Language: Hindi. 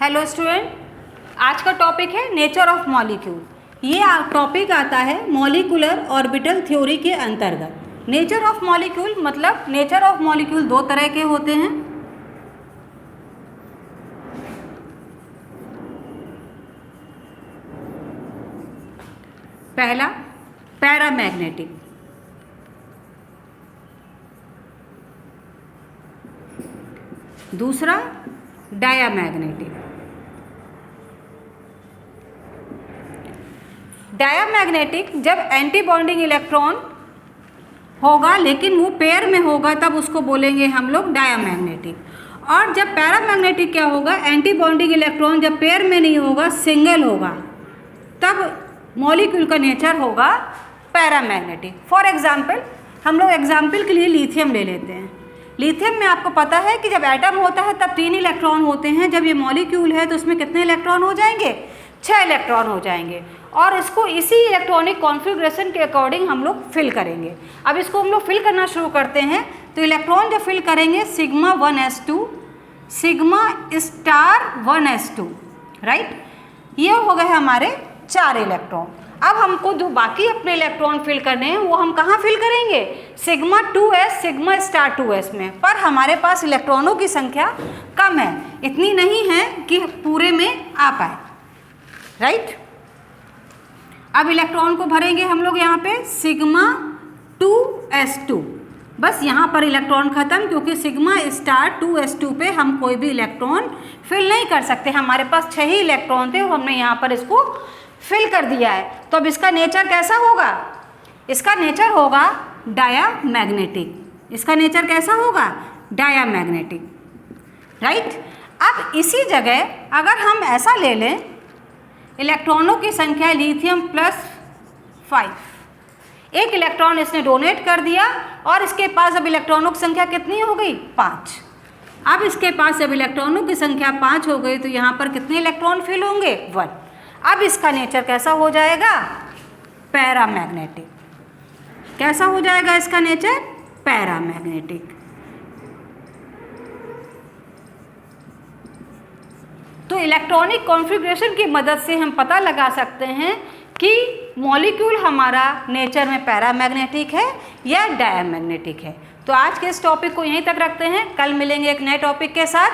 हेलो स्टूडेंट, आज का टॉपिक है नेचर ऑफ मॉलिक्यूल। ये टॉपिक आता है मॉलिक्यूलर ऑर्बिटल थ्योरी के अंतर्गत। नेचर ऑफ मॉलिक्यूल मतलब नेचर ऑफ मॉलिक्यूल दो तरह के होते हैं। पहला पैरामैग्नेटिक, दूसरा डायामैग्नेटिक। डायामैग्नेटिक जब एंटी बॉन्डिंग इलेक्ट्रॉन होगा लेकिन वो पेयर में होगा तब उसको बोलेंगे हम लोग डायामैग्नेटिक। और जब पैरामैग्नेटिक क्या होगा, एंटी बॉन्डिंग इलेक्ट्रॉन जब पेयर में नहीं होगा, सिंगल होगा, तब मॉलिक्यूल का नेचर होगा पैरामैग्नेटिक। फॉर एग्जाम्पल हम लोग एग्जाम्पल के लिए लिथियम ले लेते हैं। लिथियम में आपको पता है कि जब एटम होता है तब 3 इलेक्ट्रॉन होते हैं। जब ये मॉलिक्यूल है तो उसमें कितने इलेक्ट्रॉन हो जाएंगे? 6 इलेक्ट्रॉन हो जाएंगे। और इसको इसी इलेक्ट्रॉनिक कॉन्फ़िगरेशन के अकॉर्डिंग हम लोग फिल करेंगे। अब इसको हम लोग फिल करना शुरू करते हैं। तो इलेक्ट्रॉन जब फिल करेंगे sigma 1s2 sigma star 1s2, right. ये हो गए हमारे 4 इलेक्ट्रॉन। अब हमको जो बाकी अपने इलेक्ट्रॉन फिल करने हैं वो हम कहाँ फिल करेंगे? Sigma 2s sigma star 2s में। पर हमारे पास इलेक्ट्रॉनों की संख्या कम है, इतनी नहीं है कि पूरे में आ पाए, राइट। अब इलेक्ट्रॉन को भरेंगे हम लोग यहाँ पे सिग्मा 2s2। बस यहाँ पर इलेक्ट्रॉन खत्म, क्योंकि सिग्मा स्टार 2s2 पे हम कोई भी इलेक्ट्रॉन फिल नहीं कर सकते। हमारे पास 6 ही इलेक्ट्रॉन थे और हमने यहाँ पर इसको फिल कर दिया है। तो अब इसका नेचर कैसा होगा? इसका नेचर होगा डायामैग्नेटिक। इसका नेचर कैसा होगा? Diamagnetic, right. अब इसी जगह अगर हम ऐसा ले लें, इलेक्ट्रॉनों की संख्या लिथियम +5, एक इलेक्ट्रॉन इसने डोनेट कर दिया और इसके पास अब इलेक्ट्रॉनों की संख्या कितनी हो गई? 5। अब इसके पास जब इलेक्ट्रॉनों की संख्या 5 हो गई तो यहाँ पर कितने इलेक्ट्रॉन फिल होंगे? 1। अब इसका नेचर कैसा हो जाएगा? पैरामैग्नेटिक। कैसा हो जाएगा इसका नेचर? पैरामैग्नेटिक। तो इलेक्ट्रॉनिक कॉन्फ़िगरेशन की मदद से हम पता लगा सकते हैं कि मॉलिक्यूल हमारा नेचर में पैरामैग्नेटिक है या डायामैग्नेटिक है। तो आज के इस टॉपिक को यहीं तक रखते हैं। कल मिलेंगे एक नए टॉपिक के साथ।